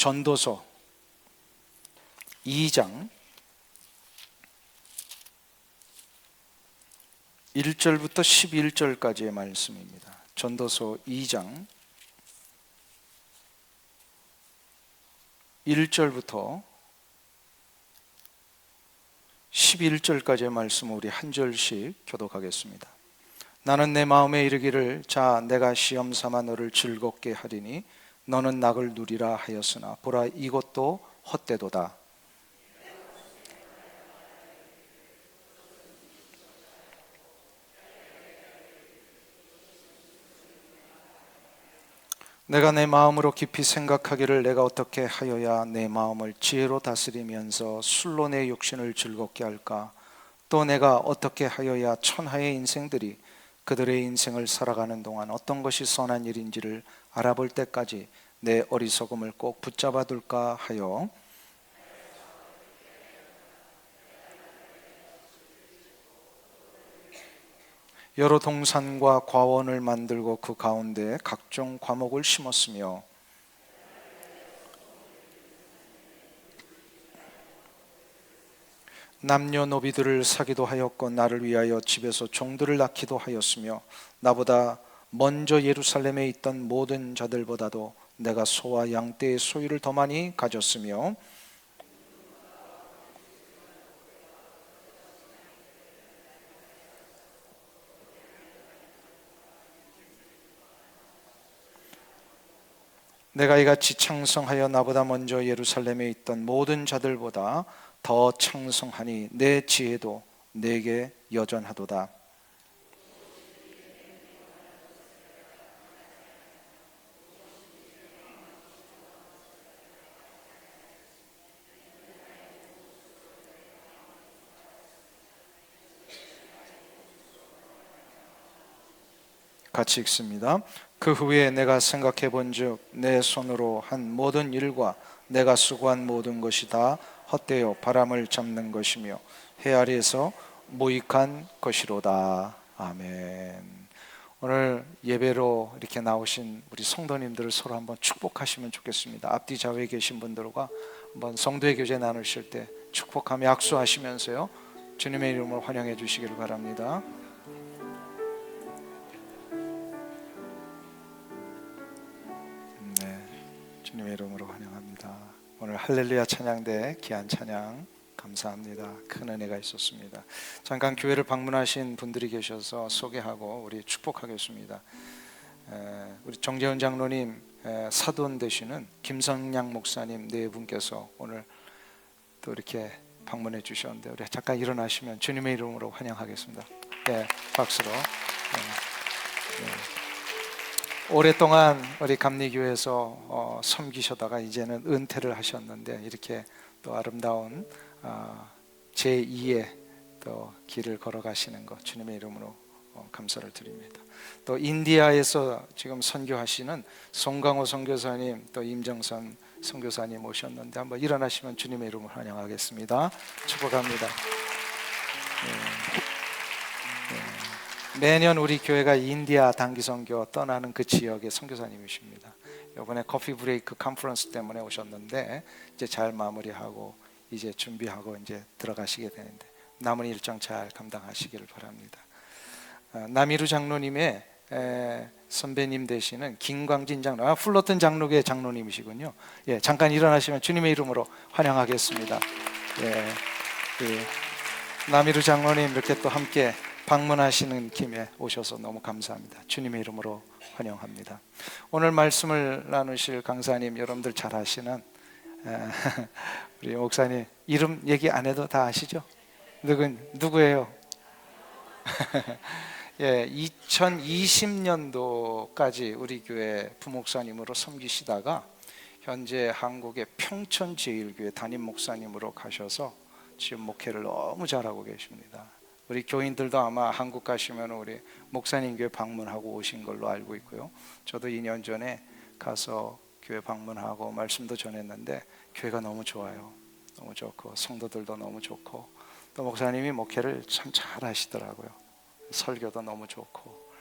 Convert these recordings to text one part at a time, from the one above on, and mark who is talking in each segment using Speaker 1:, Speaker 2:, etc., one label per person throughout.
Speaker 1: 전도서 2장 1절부터 11절까지의 말씀입니다. 전도서 2장 1절부터 11절까지의 말씀을 우리 한 절씩 교독하겠습니다. 나는 내 마음에 이르기를 자 내가 시험 삼아 너를 즐겁게 하리니 너는 낙을 누리라 하였으나 보라 이것도 헛되도다. 내가 내 마음으로 깊이 생각하기를 내가 어떻게 하여야 내 마음을 지혜로 다스리면서 술로 내 육신을 즐겁게 할까? 또 내가 어떻게 하여야 천하의 인생들이 그들의 인생을 살아가는 동안 어떤 것이 선한 일인지를 알아볼 때까지 내 어리석음을 꼭 붙잡아 둘까 하여 여러 동산과 과원을 만들고 그 가운데 각종 과목을 심었으며 남녀노비들을 사기도 하였고 나를 위하여 집에서 종들을 낳기도 하였으며 나보다 먼저 예루살렘에 있던 모든 자들보다도 내가 소와 양떼의 소유를 더 많이 가졌으며 내가 이같이 창성하여 나보다 먼저 예루살렘에 있던 모든 자들보다 더 창성하니 내 지혜도 내게 여전하도다. 같이 읽습니다. 그 후에 내가 생각해 본즉 내 손으로 한 모든 일과 내가 수고한 모든 것이 다 헛되어 바람을 잡는 것이며 해 아래에서 무익한 것이로다. 아멘. 오늘 예배로 이렇게 나오신 우리 성도님들을 서로 한번 축복하시면 좋겠습니다. 앞뒤 좌우에 계신 분들과 한번 성도의 교제 나누실 때 축복하며 악수하시면서요 주님의 이름으로 환영해 주시기를 바랍니다. 주님의 이름으로 환영합니다. 오늘 할렐루야 찬양대 귀한 찬양 감사합니다. 큰 은혜가 있었습니다. 잠깐 교회를 방문하신 분들이 계셔서 소개하고 우리 축복하겠습니다. 우리 정재훈 장로님 사돈 되시는 김성량 목사님 네 분께서 오늘 또 이렇게 방문해 주셨는데 우리 잠깐 일어나시면 주님의 이름으로 환영하겠습니다. 네, 박수로. 오랫동안 우리 감리교회에서 섬기셔다가 이제는 은퇴를 하셨는데 이렇게 또 아름다운 제2의 또 길을 걸어가시는 것 주님의 이름으로 감사를 드립니다. 또 인디아에서 지금 선교하시는 송강호 선교사님 또 임정선 선교사님 오셨는데 한번 일어나시면 주님의 이름으로 환영하겠습니다. 축복합니다. 매년 우리 교회가 인디아 단기 선교 떠나는 그 지역의 선교사님이십니다. 이번에 커피 브레이크 컨퍼런스 때문에 오셨는데 이제 잘 마무리하고 이제 준비하고 이제 들어가시게 되는데 남은 일정 잘 감당하시기를 바랍니다. 남이루 장로님의 선배님 되시는 김광진 장로, 풀러튼 장로교회 장로님이시군요. 예, 잠깐 일어나시면 주님의 이름으로 환영하겠습니다. 남이루 장로님 이렇게 또 함께 방문하시는 김에 오셔서 너무 감사합니다. 주님의 이름으로 환영합니다. 오늘 말씀을 나누실 강사님 여러분들 잘 아시는 우리 목사님 이름 얘기 안 해도 다 아시죠? 누구예요? 예, 2020년도까지 우리 교회 부목사님으로 섬기시다가 현재 한국의 평천제일교회 담임 목사님으로 가셔서 지금 목회를 너무 잘하고 계십니다. 우리 교인들도 아마 한국 가시면 우리 목사님 교회 방문하고 오신 걸로 알고 있고요. 저도 2년 전에 가서 교회 방문하고 말씀도 전했는데 교회가 너무 좋아요. 너무 좋고 성도들도 너무 좋고 또 목사님이 목회를 참 잘하시더라고요. 설교도 너무 좋고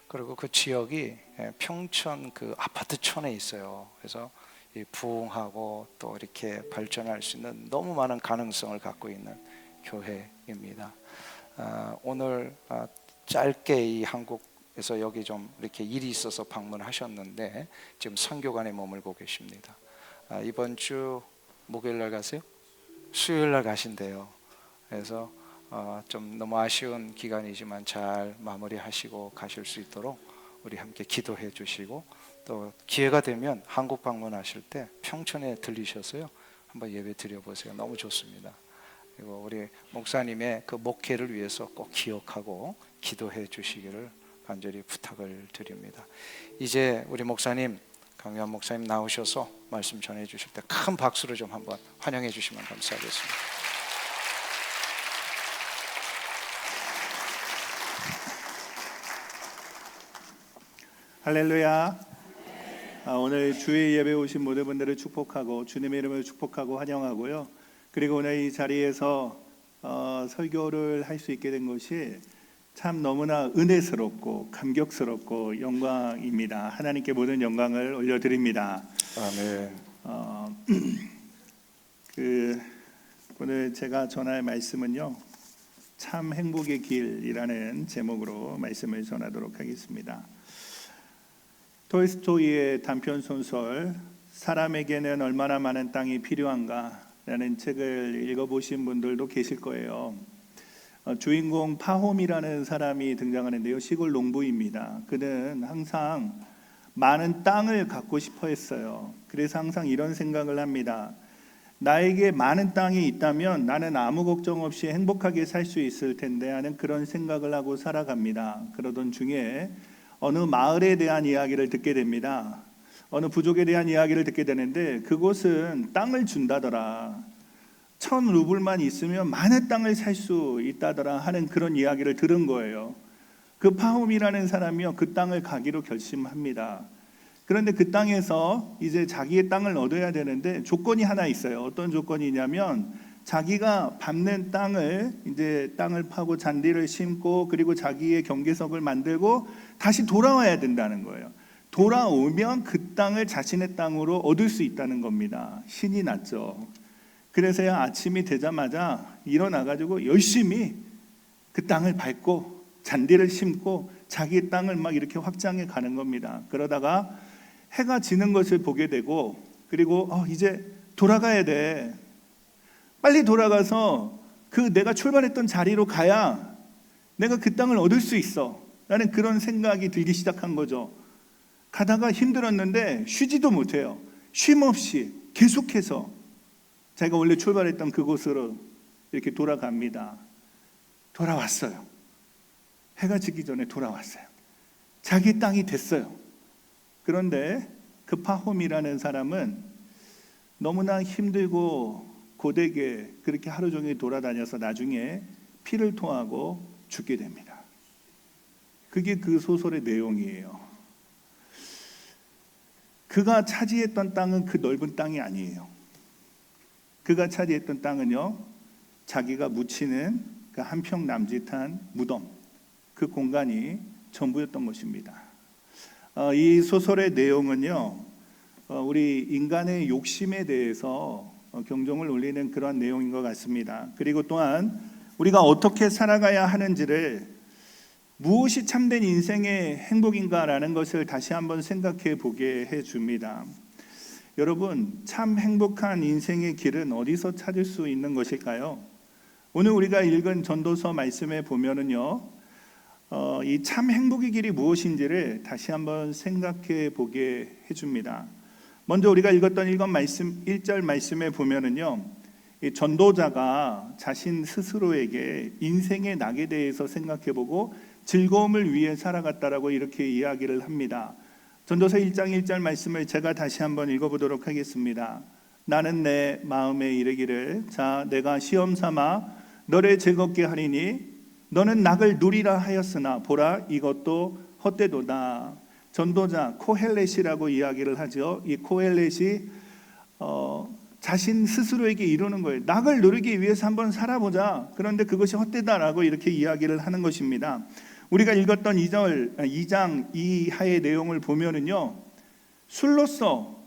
Speaker 1: 그리고 그 지역이 평천 그 아파트촌에 있어요. 그래서 부흥하고 또 이렇게 발전할 수 있는 너무 많은 가능성을 갖고 있는 교회입니다. 오늘 짧게 이 한국에서 여기 좀 이렇게 일이 있어서 방문하셨는데 지금 선교관에 머물고 계십니다. 이번 주 목요일 날 가세요? 수요일 날 가신대요. 그래서 좀 너무 아쉬운 기간이지만 잘 마무리하시고 가실 수 있도록 우리 함께 기도해 주시고, 또 기회가 되면 한국 방문하실 때 평촌에 들리셔서요 한번 예배 드려보세요. 너무 좋습니다. 그리고 우리 목사님의 그 목회를 위해서 꼭 기억하고 기도해 주시기를 간절히 부탁을 드립니다. 이제 우리 목사님, 강요한 목사님 나오셔서 말씀 전해 주실 때 큰 박수로 좀 한번 환영해 주시면 감사하겠습니다.
Speaker 2: 할렐루야. 오늘 주의 예배 오신 모든 분들을 축복하고 주님의 이름을 축복하고 환영하고요. 그리고 오늘 이 자리에서 설교를 할 수 있게 된 것이 참 너무나 은혜스럽고 감격스럽고 영광입니다. 하나님께 모든 영광을 올려드립니다.
Speaker 1: 아멘.
Speaker 2: 오늘 제가 전할 말씀은요, 참 행복의 길이라는 제목으로 말씀을 전하도록 하겠습니다. 톨스토이의 단편 소설 사람에게는 얼마나 많은 땅이 필요한가 라는 책을 읽어보신 분들도 계실 거예요. 주인공 파홈이라는 사람이 등장하는데요, 시골 농부입니다. 그는 항상 많은 땅을 갖고 싶어 했어요. 그래서 항상 이런 생각을 합니다. 나에게 많은 땅이 있다면 나는 아무 걱정 없이 행복하게 살 수 있을 텐데 하는 그런 생각을 하고 살아갑니다. 그러던 중에 어느 마을에 대한 이야기를 듣게 됩니다. 어느 부족에 대한 이야기를 듣게 되는데 그곳은 땅을 준다더라. 1,000루블만 있으면 많은 땅을 살 수 있다더라 하는 그런 이야기를 들은 거예요. 그 파홈이라는 사람이요, 그 땅을 가기로 결심합니다. 그런데 그 땅에서 이제 자기의 땅을 얻어야 되는데 조건이 하나 있어요. 어떤 조건이냐면 자기가 밟는 땅을, 이제 땅을 파고 잔디를 심고 그리고 자기의 경계석을 만들고 다시 돌아와야 된다는 거예요. 돌아오면 그 땅을 자신의 땅으로 얻을 수 있다는 겁니다. 신이 났죠. 그래서야 아침이 되자마자 일어나가지고 열심히 그 땅을 밟고 잔디를 심고 자기의 땅을 막 이렇게 확장해 가는 겁니다. 그러다가 해가 지는 것을 보게 되고, 그리고 이제 돌아가야 돼. 빨리 돌아가서 그 내가 출발했던 자리로 가야 내가 그 땅을 얻을 수 있어 라는 그런 생각이 들기 시작한 거죠. 가다가 힘들었는데 쉬지도 못해요. 쉼 없이 계속해서 자기가 원래 출발했던 그곳으로 이렇게 돌아갑니다. 돌아왔어요. 해가 지기 전에 돌아왔어요. 자기 땅이 됐어요. 그런데 그 파홈이라는 사람은 너무나 힘들고 고되게 그렇게 하루 종일 돌아다녀서 나중에 피를 토하고 죽게 됩니다. 그게 그 소설의 내용이에요. 그가 차지했던 땅은 그 넓은 땅이 아니에요. 그가 차지했던 땅은요, 자기가 묻히는 그 한평 남짓한 무덤, 그 공간이 전부였던 것입니다. 이 소설의 내용은요, 우리 인간의 욕심에 대해서 경종을 울리는 그런 내용인 것 같습니다. 그리고 또한 우리가 어떻게 살아가야 하는지를, 무엇이 참된 인생의 행복인가라는 것을 다시 한번 생각해 보게 해줍니다. 여러분, 참 행복한 인생의 길은 어디서 찾을 수 있는 것일까요? 오늘 우리가 읽은 전도서 말씀에 보면은요, 이 참 행복의 길이 무엇인지를 다시 한번 생각해 보게 해줍니다. 먼저 우리가 읽었던 1절 말씀에 보면은요, 이 전도자가 자신 스스로에게 인생의 낙에 대해서 생각해 보고 즐거움을 위해 살아갔다라고 이렇게 이야기를 합니다. 전도서 1장 1절 말씀을 제가 다시 한번 읽어보도록 하겠습니다. 나는 내 마음에 이르기를, 자 내가 시험 삼아 너를 즐겁게 하리니 너는 낙을 누리라 하였으나 보라 이것도 헛되도다. 전도자 코헬렛이라고 이야기를 하죠. 이 코헬렛이 자신 스스로에게 이루는 거예요. 낙을 누리기 위해서 한번 살아보자. 그런데 그것이 헛되다라고 이렇게 이야기를 하는 것입니다. 우리가 읽었던 2장 이하의 내용을 보면은요, 술로서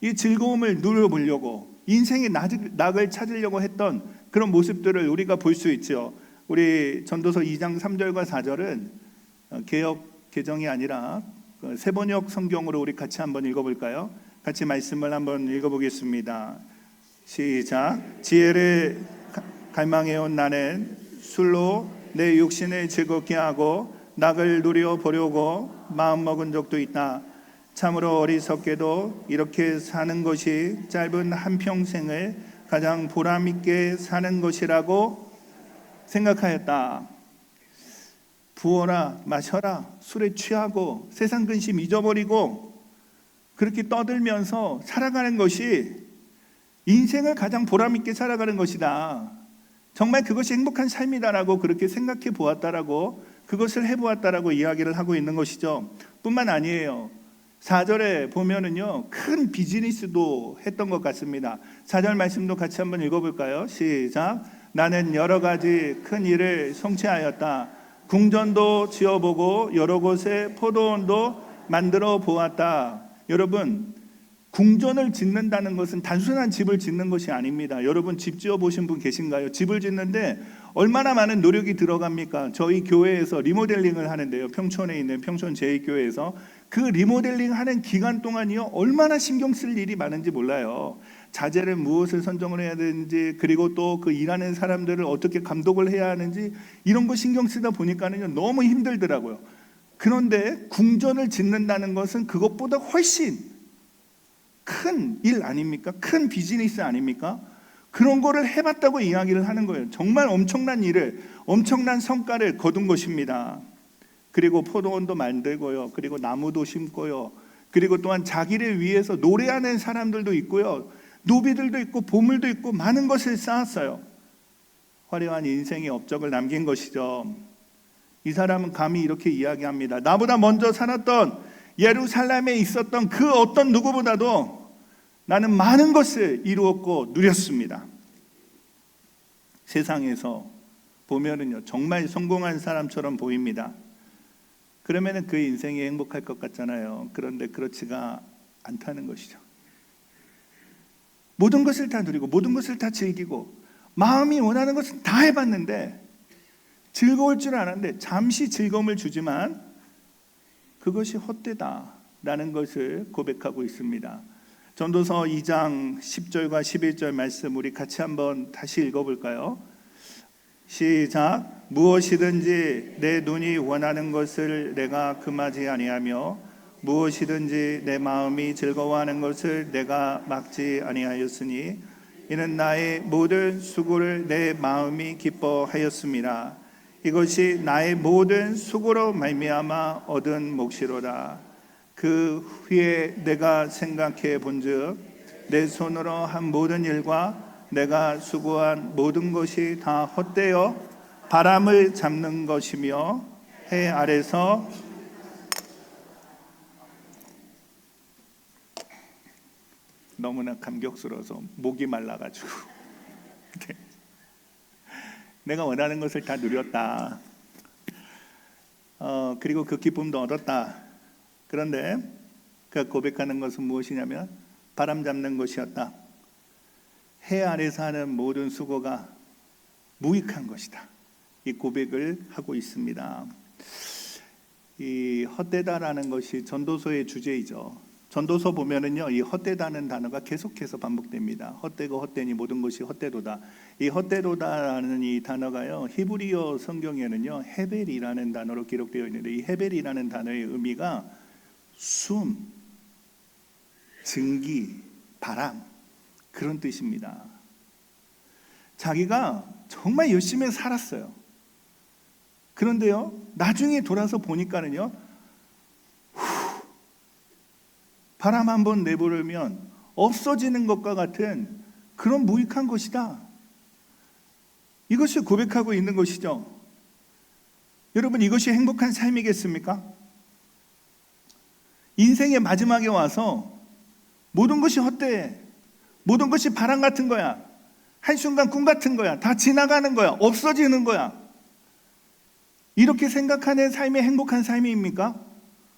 Speaker 2: 이 즐거움을 누려보려고 인생의 낙을 찾으려고 했던 그런 모습들을 우리가 볼 수 있죠. 우리 전도서 2장 3절과 4절은 개역 개정이 아니라 세번역 성경으로 우리 같이 한번 읽어볼까요? 같이 말씀을 한번 읽어보겠습니다. 시작. 지혜를 갈망해온 나는 술로 내 육신을 즐겁게 하고 낙을 누려보려고 마음먹은 적도 있다. 참으로 어리석게도 이렇게 사는 것이 짧은 한평생을 가장 보람있게 사는 것이라고 생각하였다. 부어라 마셔라 술에 취하고 세상 근심 잊어버리고 그렇게 떠들면서 살아가는 것이 인생을 가장 보람있게 살아가는 것이다. 정말 그것이 행복한 삶이다라고 그렇게 생각해 보았다라고, 그것을 해보았다라고 이야기를 하고 있는 것이죠. 뿐만 아니에요. 4절에 보면은요, 큰 비즈니스도 했던 것 같습니다. 4절 말씀도 같이 한번 읽어볼까요? 시작. 나는 여러 가지 큰 일을 성취하였다. 궁전도 지어보고 여러 곳에 포도원도 만들어 보았다. 여러분, 궁전을 짓는다는 것은 단순한 집을 짓는 것이 아닙니다. 여러분 집 지어 보신 분 계신가요? 집을 짓는데 얼마나 많은 노력이 들어갑니까? 저희 교회에서 리모델링을 하는데요, 평촌에 있는 평촌 제2교회에서 그 리모델링 하는 기간 동안이요, 얼마나 신경 쓸 일이 많은지 몰라요. 자재를 무엇을 선정을 해야 되는지, 그리고 또 그 일하는 사람들을 어떻게 감독을 해야 하는지, 이런 거 신경 쓰다 보니까는 너무 힘들더라고요. 그런데 궁전을 짓는다는 것은 그것보다 훨씬 큰 일 아닙니까? 큰 비즈니스 아닙니까? 그런 거를 해봤다고 이야기를 하는 거예요. 정말 엄청난 일을, 엄청난 성과를 거둔 것입니다. 그리고 포도원도 만들고요, 그리고 나무도 심고요, 그리고 또한 자기를 위해서 노래하는 사람들도 있고요, 노비들도 있고 보물도 있고 많은 것을 쌓았어요. 화려한 인생의 업적을 남긴 것이죠. 이 사람은 감히 이렇게 이야기합니다. 나보다 먼저 살았던 예루살렘에 있었던 그 어떤 누구보다도 나는 많은 것을 이루었고 누렸습니다. 세상에서 보면은요, 정말 성공한 사람처럼 보입니다. 그러면은 그 인생이 행복할 것 같잖아요. 그런데 그렇지가 않다는 것이죠. 모든 것을 다 누리고 모든 것을 다 즐기고 마음이 원하는 것은 다 해봤는데 즐거울 줄 알았는데 잠시 즐거움을 주지만 그것이 헛되다라는 것을 고백하고 있습니다. 전도서 2장 10절과 11절 말씀 우리 같이 한번 다시 읽어볼까요? 시작. 무엇이든지 내 눈이 원하는 것을 내가 금하지 아니하며 무엇이든지 내 마음이 즐거워하는 것을 내가 막지 아니하였으니 이는 나의 모든 수고를 내 마음이 기뻐하였습니다. 이것이 나의 모든 수고로 말미암아 얻은 몫이로다. 그 후에 내가 생각해 본즉 내 손으로 한 모든 일과 내가 수고한 모든 것이 다 헛되어 바람을 잡는 것이며 해 아래서 너무나 감격스러워서 목이 말라가지고 내가 원하는 것을 다 누렸다. 그리고 그 기쁨도 얻었다. 그런데 그 고백하는 것은 무엇이냐면 바람 잡는 것이었다. 해 아래서 하는 모든 수고가 무익한 것이다. 이 고백을 하고 있습니다. 이 헛되다라는 것이 전도서의 주제이죠. 전도서 보면은요, 이 헛되다는 단어가 계속해서 반복됩니다. 헛되고 헛되니 모든 것이 헛되도다. 이 헛되도다라는 이 단어가요, 히브리어 성경에는요 헤벨이라는 단어로 기록되어 있는데, 이 헤벨이라는 단어의 의미가 숨, 증기, 바람, 그런 뜻입니다. 자기가 정말 열심히 살았어요. 그런데요, 나중에 돌아서 보니까는요, 바람 한번 내부르면 없어지는 것과 같은 그런 무익한 것이다. 이것을 고백하고 있는 것이죠. 여러분, 이것이 행복한 삶이겠습니까? 인생의 마지막에 와서 모든 것이 헛되해, 모든 것이 바람 같은 거야, 한순간 꿈 같은 거야, 다 지나가는 거야, 없어지는 거야, 이렇게 생각하는 삶이 행복한 삶입니까?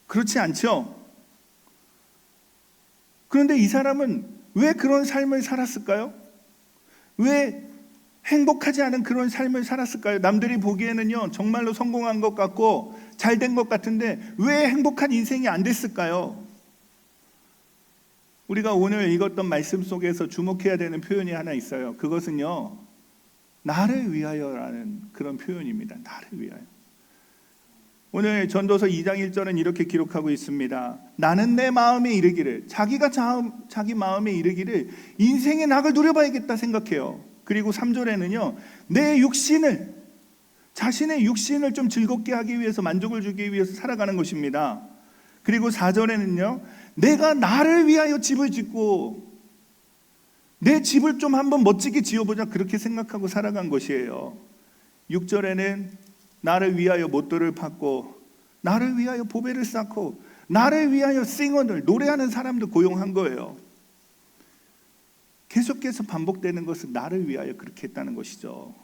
Speaker 2: 그렇지 않죠. 그런데 이 사람은 왜 그런 삶을 살았을까요? 왜 행복하지 않은 그런 삶을 살았을까요? 남들이 보기에는요, 정말로 성공한 것 같고 잘 된 것 같은데 왜 행복한 인생이 안 됐을까요? 우리가 오늘 읽었던 말씀 속에서 주목해야 되는 표현이 하나 있어요. 그것은요, 나를 위하여라는 그런 표현입니다. 나를 위하여. 오늘 전도서 2장 1절은 이렇게 기록하고 있습니다. 나는 내 마음에 이르기를, 자기가 자기 마음에 이르기를 인생의 낙을 누려봐야겠다 생각해요. 그리고 3절에는요, 내 육신을, 자신의 육신을 좀 즐겁게 하기 위해서, 만족을 주기 위해서 살아가는 것입니다. 그리고 4절에는요, 내가 나를 위하여 집을 짓고 내 집을 좀 한번 멋지게 지어보자, 그렇게 생각하고 살아간 것이에요. 6절에는 나를 위하여 못들을 팠고, 나를 위하여 보배를 쌓고, 나를 위하여 싱어들, 노래하는 사람도 고용한 거예요. 계속해서 반복되는 것은 나를 위하여 그렇게 했다는 것이죠.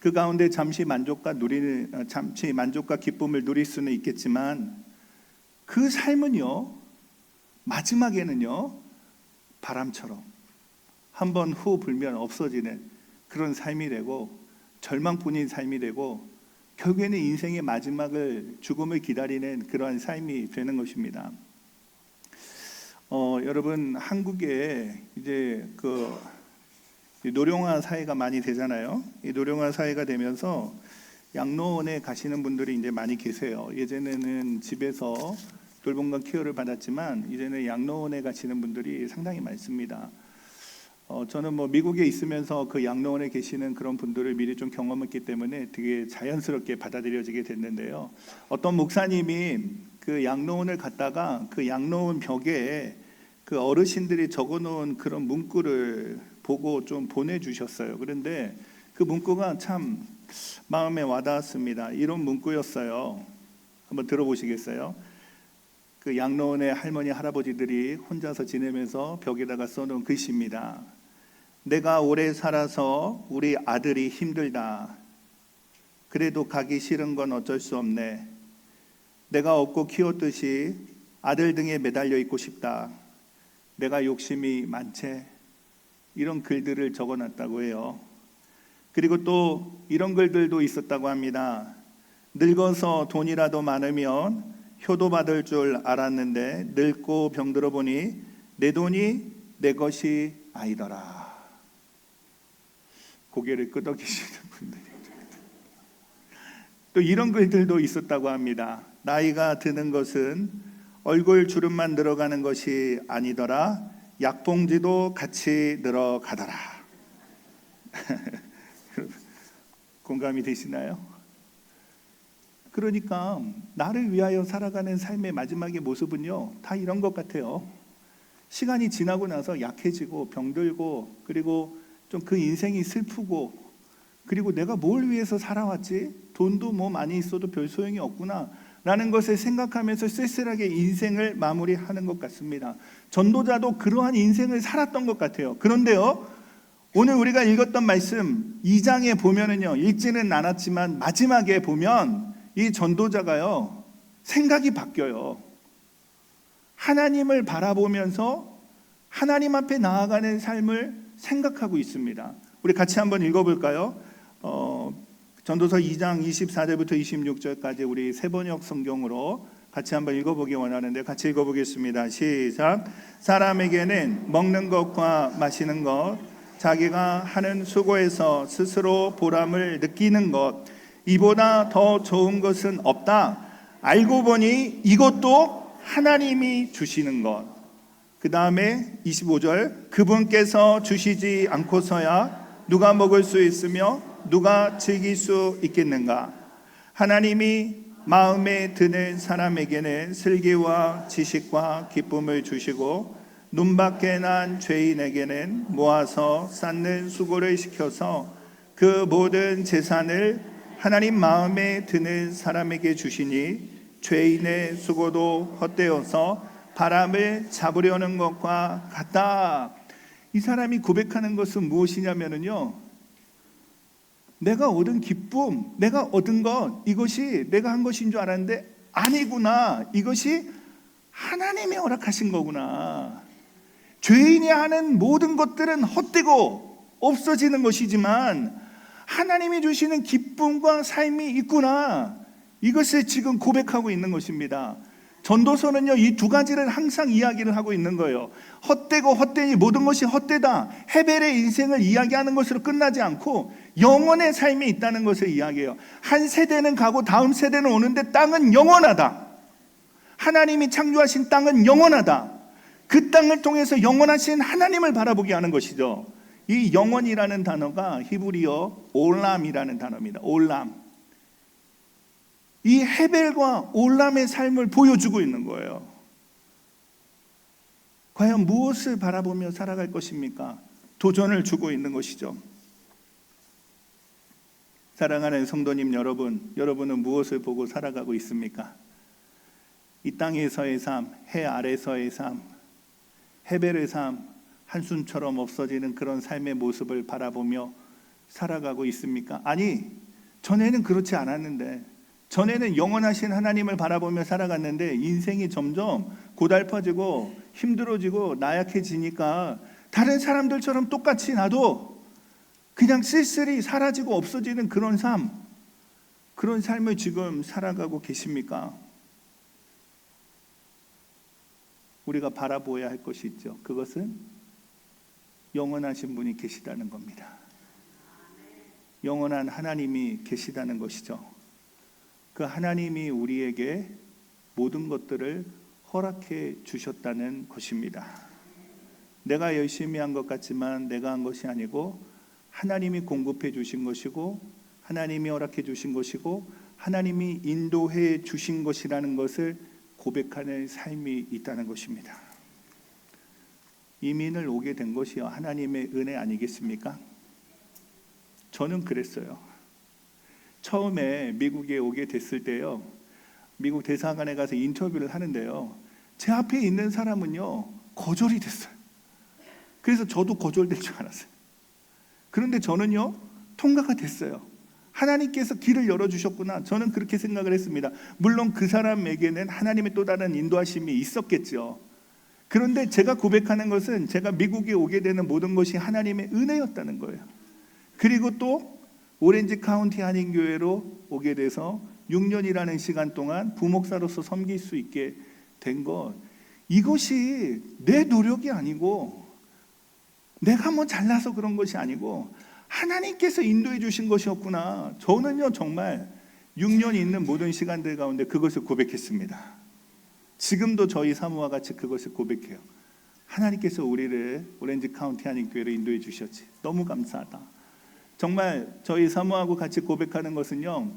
Speaker 2: 그 가운데 잠시 만족과 기쁨을 누릴 수는 있겠지만 그 삶은요, 마지막에는요, 바람처럼 한번 후 불면 없어지는 그런 삶이 되고 절망뿐인 삶이 되고 결국에는 인생의 마지막을, 죽음을 기다리는 그러한 삶이 되는 것입니다. 여러분, 한국에 이제 그 노령화 사회가 많이 되잖아요. 이 노령화 사회가 되면서 양로원에 가시는 분들이 이제 많이 계세요. 예전에는 집에서 돌봄과 케어를 받았지만 이제는 양로원에 가시는 분들이 상당히 많습니다. 저는 미국에 있으면서 그 양로원에 계시는 그런 분들을 미리 좀 경험했기 때문에 되게 자연스럽게 받아들여지게 됐는데요. 어떤 목사님이 그 양로원을 갔다가 그 양로원 벽에 그 어르신들이 적어놓은 그런 문구를 보고 좀 보내주셨어요. 그런데 그 문구가 참 마음에 와닿았습니다. 이런 문구였어요. 한번 들어보시겠어요? 그 양로원의 할머니 할아버지들이 혼자서 지내면서 벽에다가 써놓은 글씨입니다. 내가 오래 살아서 우리 아들이 힘들다. 그래도 가기 싫은 건 어쩔 수 없네. 내가 업고 키웠듯이 아들 등에 매달려 있고 싶다. 내가 욕심이 많지. 이런 글들을 적어놨다고 해요. 그리고 또 이런 글들도 있었다고 합니다. 늙어서 돈이라도 많으면 효도받을 줄 알았는데 늙고 병들어 보니 내 돈이 내 것이 아니더라. 고개를 끄덕이시는 분들이 또 이런 글들도 있었다고 합니다. 나이가 드는 것은 얼굴 주름만 늘어가는 것이 아니더라. 약봉지도 같이 늘어가더라. 공감이 되시나요? 그러니까 나를 위하여 살아가는 삶의 마지막의 모습은요, 다 이런 것 같아요. 시간이 지나고 나서 약해지고 병들고, 그리고 좀 그 인생이 슬프고, 그리고 내가 뭘 위해서 살아왔지? 돈도 많이 있어도 별 소용이 없구나 라는 것을 생각하면서 쓸쓸하게 인생을 마무리하는 것 같습니다. 전도자도 그러한 인생을 살았던 것 같아요. 그런데요, 오늘 우리가 읽었던 말씀 2장에 보면은요, 읽지는 않았지만 마지막에 보면 이 전도자가요, 생각이 바뀌어요. 하나님을 바라보면서 하나님 앞에 나아가는 삶을 생각하고 있습니다. 우리 같이 한번 읽어볼까요? 전도서 2장 24절부터 26절까지 우리 세번역 성경으로 같이 한번 읽어보기 원하는데 같이 읽어보겠습니다. 시작. 사람에게는 먹는 것과 마시는 것, 자기가 하는 수고에서 스스로 보람을 느끼는 것, 이보다 더 좋은 것은 없다. 알고 보니 이것도 하나님이 주시는 것. 그 다음에 25절, 그분께서 주시지 않고서야 누가 먹을 수 있으며 누가 즐길 수 있겠는가. 하나님이 마음에 드는 사람에게는 슬기와 지식과 기쁨을 주시고 눈밖에 난 죄인에게는 모아서 쌓는 수고를 시켜서 그 모든 재산을 하나님 마음에 드는 사람에게 주시니 죄인의 수고도 헛되어서 바람을 잡으려는 것과 같다. 이 사람이 고백하는 것은 무엇이냐면요, 내가 얻은 기쁨, 내가 얻은 것, 이것이 내가 한 것인 줄 알았는데 아니구나. 이것이 하나님이 허락하신 거구나. 죄인이 하는 모든 것들은 헛되고 없어지는 것이지만 하나님이 주시는 기쁨과 삶이 있구나. 이것을 지금 고백하고 있는 것입니다. 전도서는요, 이 두 가지를 항상 이야기를 하고 있는 거예요. 헛되고 헛되니 모든 것이 헛되다. 헤벨의 인생을 이야기하는 것으로 끝나지 않고 영원의 삶이 있다는 것을 이야기해요. 한 세대는 가고 다음 세대는 오는데 땅은 영원하다. 하나님이 창조하신 땅은 영원하다. 그 땅을 통해서 영원하신 하나님을 바라보게 하는 것이죠. 이 영원이라는 단어가 히브리어 올람이라는 단어입니다. 올람. 이 헤벨과 올람의 삶을 보여주고 있는 거예요. 과연 무엇을 바라보며 살아갈 것입니까? 도전을 주고 있는 것이죠. 사랑하는 성도님 여러분, 여러분은 무엇을 보고 살아가고 있습니까? 이 땅에서의 삶, 해 아래서의 삶, 헤벨의 삶, 한순처럼 없어지는 그런 삶의 모습을 바라보며 살아가고 있습니까? 아니, 전에는 그렇지 않았는데, 전에는 영원하신 하나님을 바라보며 살아갔는데 인생이 점점 고달퍼지고 힘들어지고 나약해지니까 다른 사람들처럼 똑같이 나도 그냥 쓸쓸히 사라지고 없어지는 그런 삶, 그런 삶을 지금 살아가고 계십니까? 우리가 바라보아야 할 것이 있죠. 그것은 영원하신 분이 계시다는 겁니다. 영원한 하나님이 계시다는 것이죠. 그 하나님이 우리에게 모든 것들을 허락해 주셨다는 것입니다. 내가 열심히 한 것 같지만 내가 한 것이 아니고 하나님이 공급해 주신 것이고 하나님이 허락해 주신 것이고 하나님이 인도해 주신 것이라는 것을 고백하는 삶이 있다는 것입니다. 이민을 오게 된 것이요 하나님의 은혜 아니겠습니까? 저는 그랬어요. 처음에 미국에 오게 됐을 때요, 미국 대사관에 가서 인터뷰를 하는데요, 제 앞에 있는 사람은요 거절이 됐어요. 그래서 저도 거절될 줄 알았어요. 그런데 저는요 통과가 됐어요. 하나님께서 길을 열어주셨구나, 저는 그렇게 생각을 했습니다. 물론 그 사람에게는 하나님의 또 다른 인도하심이 있었겠죠. 그런데 제가 고백하는 것은 제가 미국에 오게 되는 모든 것이 하나님의 은혜였다는 거예요. 그리고 또 오렌지 카운티 한인교회로 오게 돼서 6년이라는 시간 동안 부목사로서 섬길 수 있게 된 것, 이것이 내 노력이 아니고 내가 뭐 잘나서 그런 것이 아니고 하나님께서 인도해 주신 것이었구나. 저는요 정말 6년이 있는 모든 시간들 가운데 그것을 고백했습니다. 지금도 저희 사모와 같이 그것을 고백해요. 하나님께서 우리를 오렌지 카운티 한인교회로 인도해 주셨지, 너무 감사하다. 정말 저희 사모하고 같이 고백하는 것은요,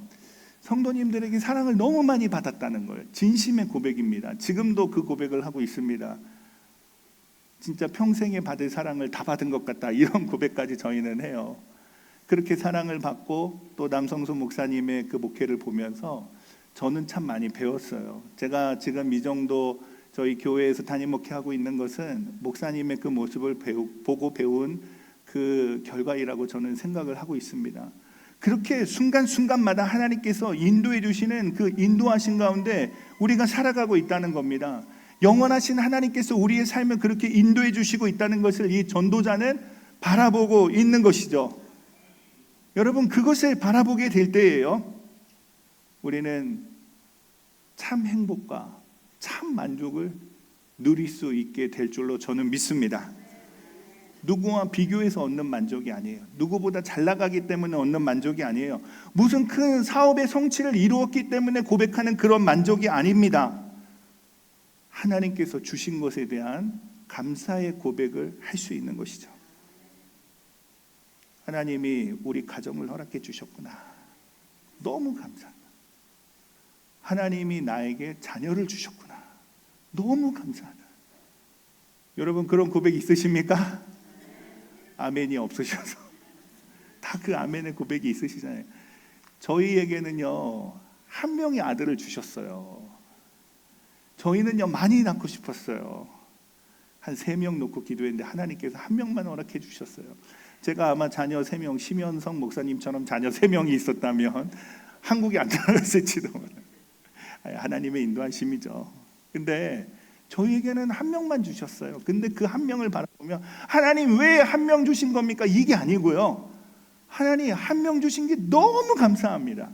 Speaker 2: 성도님들에게 사랑을 너무 많이 받았다는 거예요. 진심의 고백입니다. 지금도 그 고백을 하고 있습니다. 진짜 평생에 받을 사랑을 다 받은 것 같다, 이런 고백까지 저희는 해요. 그렇게 사랑을 받고 또 남성수 목사님의 그 목회를 보면서 저는 참 많이 배웠어요. 제가 지금 이 정도 저희 교회에서 담임 목회하고 있는 것은 목사님의 그 모습을 보고 배운 그 결과이라고 저는 생각을 하고 있습니다. 그렇게 순간순간마다 하나님께서 인도해 주시는 그 인도하신 가운데 우리가 살아가고 있다는 겁니다. 영원하신 하나님께서 우리의 삶을 그렇게 인도해 주시고 있다는 것을 이 전도자는 바라보고 있는 것이죠. 여러분, 그것을 바라보게 될 때예요, 우리는 참 행복과 참 만족을 누릴 수 있게 될 줄로 저는 믿습니다. 누구와 비교해서 얻는 만족이 아니에요. 누구보다 잘 나가기 때문에 얻는 만족이 아니에요. 무슨 큰 사업의 성취를 이루었기 때문에 고백하는 그런 만족이 아닙니다. 하나님께서 주신 것에 대한 감사의 고백을 할 수 있는 것이죠. 하나님이 우리 가정을 허락해 주셨구나, 너무 감사하다. 하나님이 나에게 자녀를 주셨구나, 너무 감사하다. 여러분, 그런 고백 있으십니까? 아멘이 없으셔서 다 그 아멘의 고백이 있으시잖아요. 저희에게는요 한 명의 아들을 주셨어요. 저희는요 많이 낳고 싶었어요. 한 3명 놓고 기도했는데 하나님께서 한 명만 허락해 주셨어요. 제가 아마 자녀 3명, 심현성 목사님처럼 자녀 3명이 있었다면 한국에 안 나갔을지도 몰라요. 하나님의 인도하심이죠. 근데 저희에게는 한 명만 주셨어요. 근데 그 한 명을 바라보며 하나님 왜 한 명 주신 겁니까? 이게 아니고요. 하나님 한 명 주신 게 너무 감사합니다.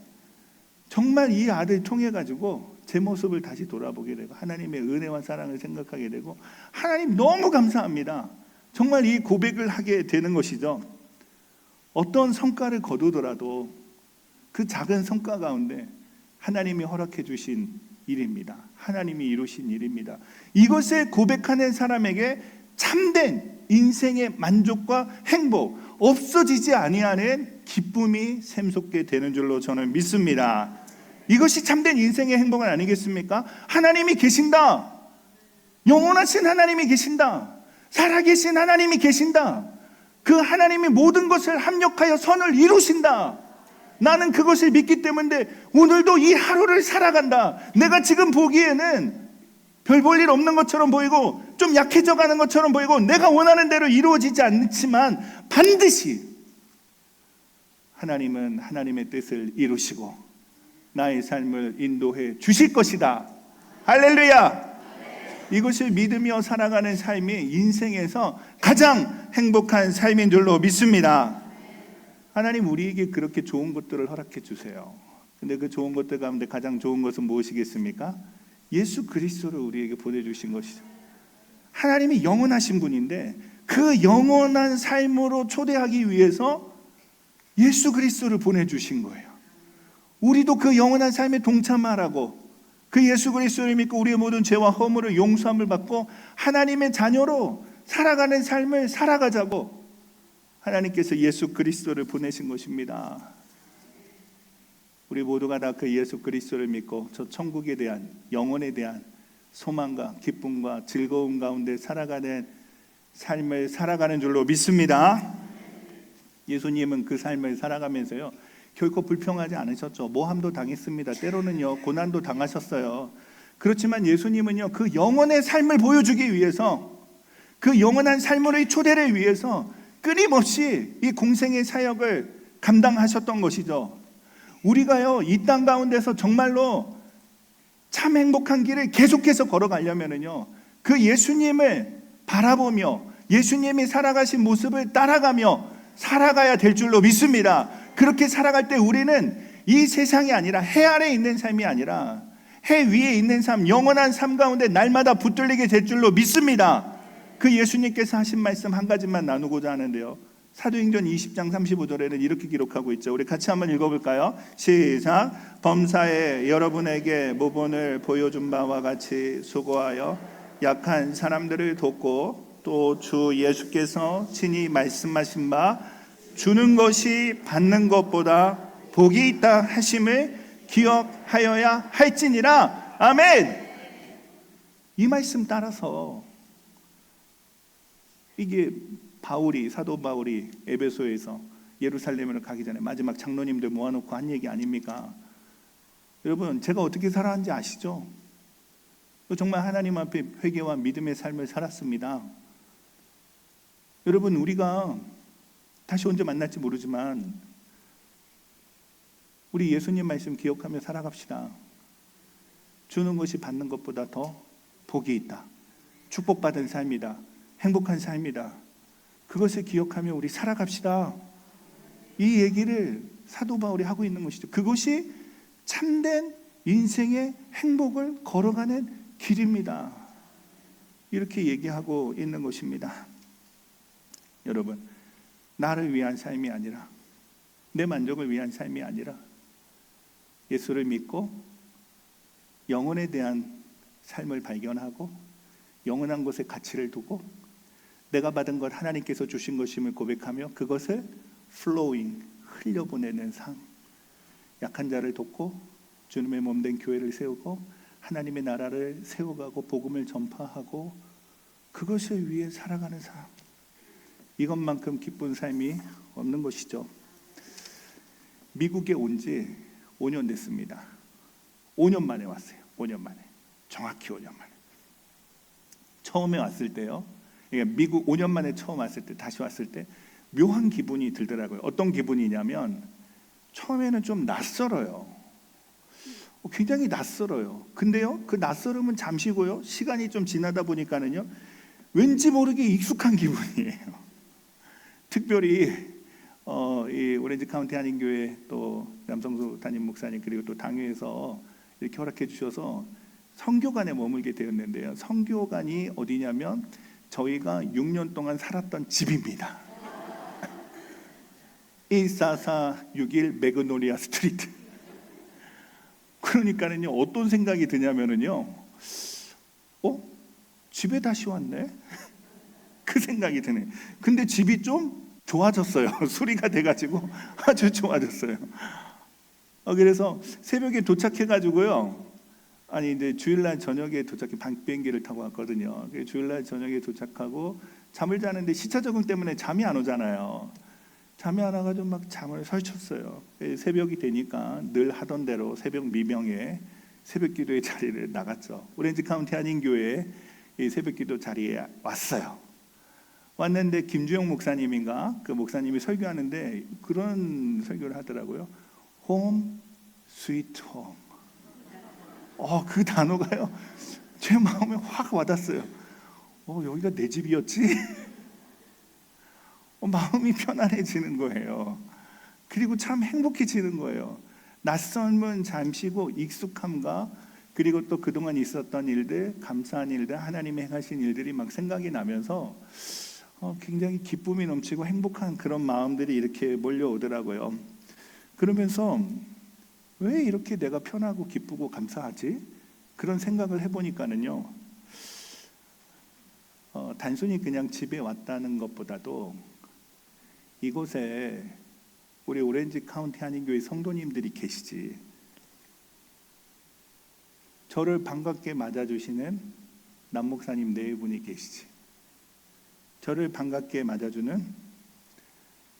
Speaker 2: 정말 이 아들 통해 가지고 제 모습을 다시 돌아보게 되고 하나님의 은혜와 사랑을 생각하게 되고 하나님 너무 감사합니다. 정말 이 고백을 하게 되는 것이죠. 어떤 성과를 거두더라도 그 작은 성과 가운데 하나님이 허락해 주신 일입니다. 하나님이 이루신 일입니다. 이것을 고백하는 사람에게 참된 인생의 만족과 행복, 없어지지 아니하는 기쁨이 샘솟게 되는 줄로 저는 믿습니다. 이것이 참된 인생의 행복은 아니겠습니까? 하나님이 계신다. 영원하신 하나님이 계신다. 살아계신 하나님이 계신다. 그 하나님이 모든 것을 합력하여 선을 이루신다. 나는 그것을 믿기 때문에 오늘도 이 하루를 살아간다. 내가 지금 보기에는 별 볼 일 없는 것처럼 보이고 좀 약해져 가는 것처럼 보이고 내가 원하는 대로 이루어지지 않지만 반드시 하나님은 하나님의 뜻을 이루시고 나의 삶을 인도해 주실 것이다. 할렐루야. 이것을 믿으며 살아가는 삶이 인생에서 가장 행복한 삶인 줄로 믿습니다. 하나님 우리에게 그렇게 좋은 것들을 허락해 주세요. 근데 그 좋은 것들 가운데 가장 좋은 것은 무엇이겠습니까? 예수 그리스도를 우리에게 보내주신 것이죠. 하나님이 영원하신 분인데 그 영원한 삶으로 초대하기 위해서 예수 그리스도를 보내주신 거예요. 우리도 그 영원한 삶에 동참하라고 그 예수 그리스도를 믿고 우리의 모든 죄와 허물을 용서함을 받고 하나님의 자녀로 살아가는 삶을 살아가자고 하나님께서 예수 그리스도를 보내신 것입니다. 우리 모두가 다 그 예수 그리스도를 믿고 저 천국에 대한 영혼에 대한 소망과 기쁨과 즐거움 가운데 살아가는 삶을 살아가는 줄로 믿습니다. 예수님은 그 삶을 살아가면서요 결코 불평하지 않으셨죠. 모함도 당했습니다. 때로는요 고난도 당하셨어요. 그렇지만 예수님은요 그 영혼의 삶을 보여주기 위해서 그 영원한 삶으로의 초대를 위해서 끊임없이 이 공생의 사역을 감당하셨던 것이죠. 우리가요 이 땅 가운데서 정말로 참 행복한 길을 계속해서 걸어가려면요 그 예수님을 바라보며 예수님이 살아가신 모습을 따라가며 살아가야 될 줄로 믿습니다. 그렇게 살아갈 때 우리는 이 세상이 아니라 해 아래에 있는 삶이 아니라 해 위에 있는 삶, 영원한 삶 가운데 날마다 붙들리게 될 줄로 믿습니다. 그 예수님께서 하신 말씀 한 가지만 나누고자 하는데요 사도행전 20장 35절에는 이렇게 기록하고 있죠. 우리 같이 한번 읽어볼까요? 시작. 범사에 여러분에게 모본을 보여준 바와 같이 수고하여 약한 사람들을 돕고 또 주 예수께서 친히 말씀하신 바 주는 것이 받는 것보다 복이 있다 하심을 기억하여야 할지니라. 아멘. 이 말씀 따라서 이게 사도 바울이 에베소에서 예루살렘으로 가기 전에 마지막 장로님들 모아놓고 한 얘기 아닙니까? 여러분 제가 어떻게 살아왔는지 아시죠? 정말 하나님 앞에 회개와 믿음의 삶을 살았습니다. 여러분 우리가 다시 언제 만날지 모르지만 우리 예수님 말씀 기억하며 살아갑시다. 주는 것이 받는 것보다 더 복이 있다. 축복받은 삶이다. 행복한 삶이다. 그것을 기억하며 우리 살아갑시다. 이 얘기를 사도 바울이 하고 있는 것이죠. 그것이 참된 인생의 행복을 걸어가는 길입니다. 이렇게 얘기하고 있는 것입니다. 여러분, 나를 위한 삶이 아니라 내 만족을 위한 삶이 아니라 예수를 믿고 영혼에 대한 삶을 발견하고 영원한 것에 가치를 두고 내가 받은 것 하나님께서 주신 것임을 고백하며 그것을 flowing, 흘려보내는 삶. 약한 자를 돕고 주님의 몸된 교회를 세우고 하나님의 나라를 세워가고 복음을 전파하고 그것을 위해 살아가는 삶. 이것만큼 기쁜 삶이 없는 것이죠. 미국에 온 지 5년 됐습니다. 5년 만에 왔어요. 5년 만에. 정확히 5년 만에. 처음에 왔을 때요. 그러니까 미국 5년 만에 처음 왔을 때, 다시 왔을 때 묘한 기분이 들더라고요. 어떤 기분이냐면 처음에는 좀 낯설어요. 굉장히 낯설어요. 근데요, 그 낯설음은 잠시고요. 시간이 좀 지나다 보니까는요, 왠지 모르게 익숙한 기분이에요. 특별히 이 오렌지 카운티 한인교회 또 남성수 담임 목사님 그리고 또 당회에서 이렇게 허락해 주셔서 선교관에 머물게 되었는데요. 선교관이 어디냐면 저희가 6년 동안 살았던 집입니다. 14461 매그노리아 스트리트. 그러니까는요, 어떤 생각이 드냐면은요, 집에 다시 왔네? 그 생각이 드네. 근데 집이 좀 좋아졌어요. 수리가 돼가지고 아주 좋아졌어요. 그래서 새벽에 도착해가지고요. 아니 이제 주일날 저녁에 도착해 방 비행기를 타고 왔거든요. 주일날 저녁에 도착하고 잠을 자는데 시차 적응 때문에 잠이 안 오잖아요. 잠이 안 와가지고 막 잠을 설쳤어요. 새벽이 되니까 늘 하던 대로 새벽 미명에 새벽 기도의 자리를 나갔죠. 오렌지 카운티 한인교회 새벽 기도 자리에 왔어요. 왔는데 김주영 목사님인가 그 목사님이 설교하는데 그런 설교를 하더라고요. 홈 스위트 홈. 그 단어가요 제 마음에 확 와닿았어요. 여기가 내 집이었지? 마음이 편안해지는 거예요. 그리고 참 행복해지는 거예요. 낯섦은 잠시고 익숙함과 그리고 또 그동안 있었던 일들, 감사한 일들, 하나님이 행하신 일들이 막 생각이 나면서 굉장히 기쁨이 넘치고 행복한 그런 마음들이 이렇게 몰려오더라고요. 그러면서 왜 이렇게 내가 편하고 기쁘고 감사하지? 그런 생각을 해보니까는요, 단순히 그냥 집에 왔다는 것보다도 이곳에 우리 오렌지 카운티 한인교회 성도님들이 계시지, 저를 반갑게 맞아주시는 남목사님 네 분이 계시지, 저를 반갑게 맞아주는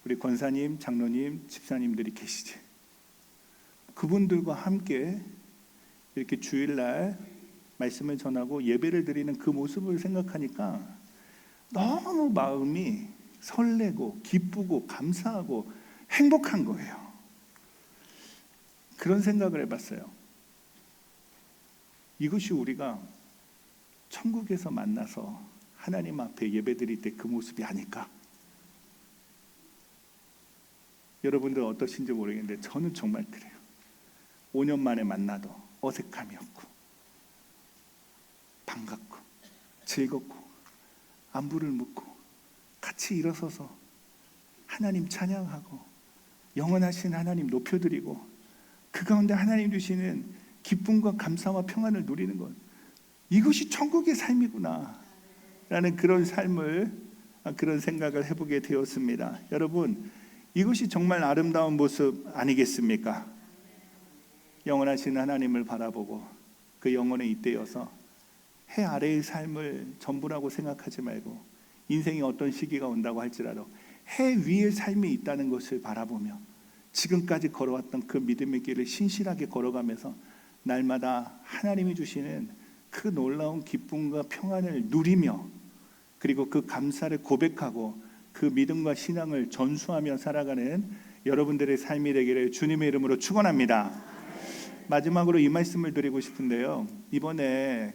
Speaker 2: 우리 권사님, 장로님, 집사님들이 계시지. 그분들과 함께 이렇게 주일날 말씀을 전하고 예배를 드리는 그 모습을 생각하니까 너무 마음이 설레고 기쁘고 감사하고 행복한 거예요. 그런 생각을 해봤어요. 이것이 우리가 천국에서 만나서 하나님 앞에 예배 드릴 때 그 모습이 아닐까? 여러분들 어떠신지 모르겠는데 저는 정말 그래요. 5년 만에 만나도 어색함이 없고 반갑고 즐겁고 안부를 묻고 같이 일어서서 하나님 찬양하고 영원하신 하나님 높여드리고 그 가운데 하나님 주시는 기쁨과 감사와 평안을 누리는 것, 이것이 천국의 삶이구나 라는 그런 삶을, 그런 생각을 해보게 되었습니다. 여러분, 이것이 정말 아름다운 모습 아니겠습니까? 영원하신 하나님을 바라보고 그 영혼에 잇대어서 해 아래의 삶을 전부라고 생각하지 말고, 인생이 어떤 시기가 온다고 할지라도 해 위의 삶이 있다는 것을 바라보며 지금까지 걸어왔던 그 믿음의 길을 신실하게 걸어가면서 날마다 하나님이 주시는 그 놀라운 기쁨과 평안을 누리며, 그리고 그 감사를 고백하고 그 믿음과 신앙을 전수하며 살아가는 여러분들의 삶이 되기를 주님의 이름으로 축원합니다. 마지막으로 이 말씀을 드리고 싶은데요. 이번에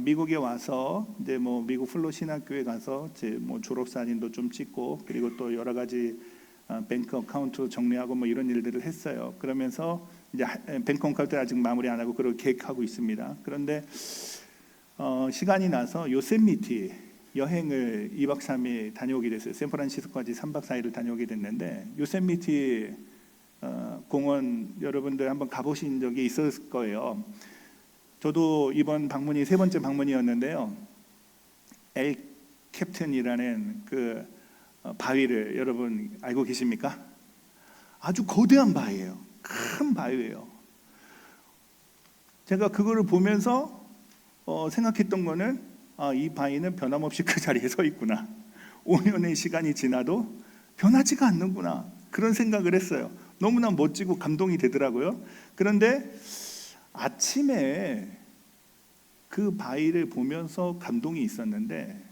Speaker 2: 미국에 와서 이제 미국 플로 신학교에 가서 이제 졸업 사진도 좀 찍고, 그리고 또 여러 가지 뱅크 어카운트 정리하고 이런 일들을 했어요. 그러면서 이제 뱅크 어카운트 아직 마무리 안 하고 그걸 계획하고 있습니다. 그런데 시간이 나서 요세미티 여행을 2박 3일 다녀오게 됐어요. 샌프란시스코까지 3박 4일을 다녀오게 됐는데, 요세미티 공원 여러분들 한번 가보신 적이 있었을 거예요. 저도 이번 방문이 세 번째 방문이었는데요. 엘 캡틴이라는 그 바위를 여러분 알고 계십니까? 아주 거대한 바위예요. 큰 바위예요. 제가 그거를 보면서 생각했던 거는, 이 바위는 변함없이 그 자리에 서 있구나. 5년의 시간이 지나도 변하지가 않는구나. 그런 생각을 했어요. 너무나 멋지고 감동이 되더라고요. 그런데 아침에 그 바위를 보면서 감동이 있었는데,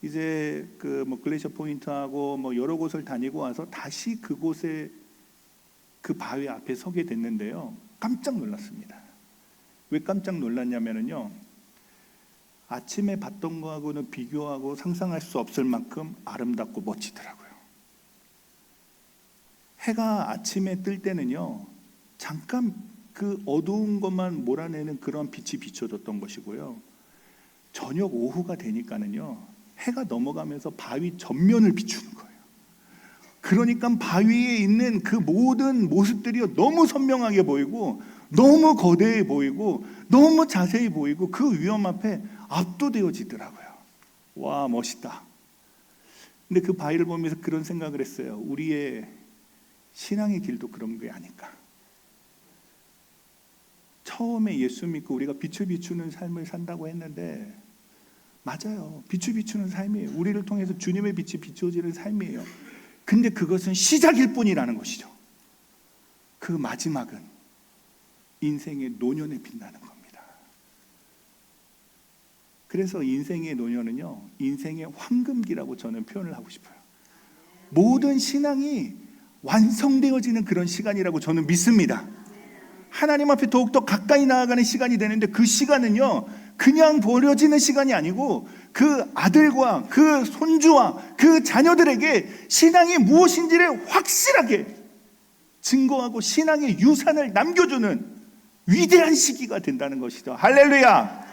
Speaker 2: 이제 글래시어 포인트하고 여러 곳을 다니고 와서 다시 그곳에 그 바위 앞에 서게 됐는데요, 깜짝 놀랐습니다. 왜 깜짝 놀랐냐면요, 아침에 봤던 거하고는 비교하고 상상할 수 없을 만큼 아름답고 멋지더라고요. 해가 아침에 뜰 때는요, 잠깐 그 어두운 것만 몰아내는 그런 빛이 비춰졌던 것이고요, 저녁 오후가 되니까는요, 해가 넘어가면서 바위 전면을 비추는 거예요. 그러니까 바위에 있는 그 모든 모습들이 너무 선명하게 보이고, 너무 거대해 보이고, 너무 자세히 보이고, 그 위험 앞에 압도되어지더라고요. 와, 멋있다. 근데 그 바위를 보면서 그런 생각을 했어요. 우리의 신앙의 길도 그런 게 아닐까. 처음에 예수 믿고 우리가 빛을 비추는 삶을 산다고 했는데, 맞아요. 빛을 비추는 삶이에요. 우리를 통해서 주님의 빛이 비춰지는 삶이에요. 근데 그것은 시작일 뿐이라는 것이죠. 그 마지막은 인생의 노년에 빛나는 겁니다. 그래서 인생의 노년은요, 인생의 황금기라고 저는 표현을 하고 싶어요. 모든 신앙이 완성되어지는 그런 시간이라고 저는 믿습니다. 하나님 앞에 더욱더 가까이 나아가는 시간이 되는데, 그 시간은요, 그냥 버려지는 시간이 아니고 그 아들과 그 손주와 그 자녀들에게 신앙이 무엇인지를 확실하게 증거하고 신앙의 유산을 남겨주는 위대한 시기가 된다는 것이죠. 할렐루야.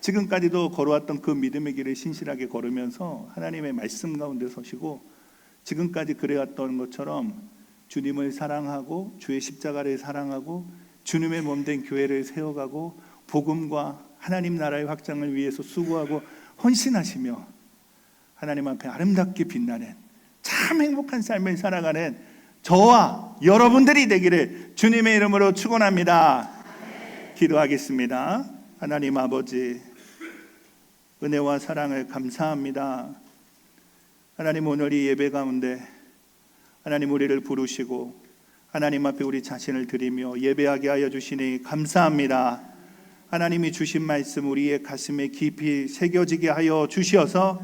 Speaker 2: 지금까지도 걸어왔던 그 믿음의 길을 신실하게 걸으면서 하나님의 말씀 가운데 서시고, 지금까지 그래왔던 것처럼 주님을 사랑하고 주의 십자가를 사랑하고 주님의 몸된 교회를 세워가고 복음과 하나님 나라의 확장을 위해서 수고하고 헌신하시며 하나님 앞에 아름답게 빛나는 참 행복한 삶을 살아가는 저와 여러분들이 되기를 주님의 이름으로 축원합니다. 기도하겠습니다. 하나님 아버지, 은혜와 사랑을 감사합니다. 하나님, 오늘 이 예배 가운데 하나님 우리를 부르시고 하나님 앞에 우리 자신을 드리며 예배하게 하여 주시니 감사합니다. 하나님이 주신 말씀 우리의 가슴에 깊이 새겨지게 하여 주셔서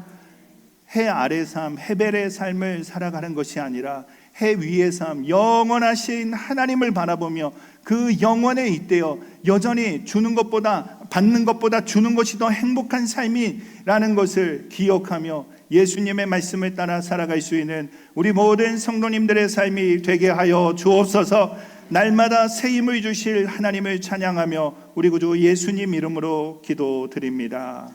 Speaker 2: 해 아래 삶, 헤벨의 삶을 살아가는 것이 아니라 해 위의 삶, 영원하신 하나님을 바라보며 그 영원에 잇대어 여전히 주는 것보다 받는 것보다 주는 것이 더 행복한 삶이라는 것을 기억하며 예수님의 말씀을 따라 살아갈 수 있는 우리 모든 성도님들의 삶이 되게 하여 주옵소서. 날마다 새 힘을 주실 하나님을 찬양하며 우리 구주 예수님 이름으로 기도드립니다.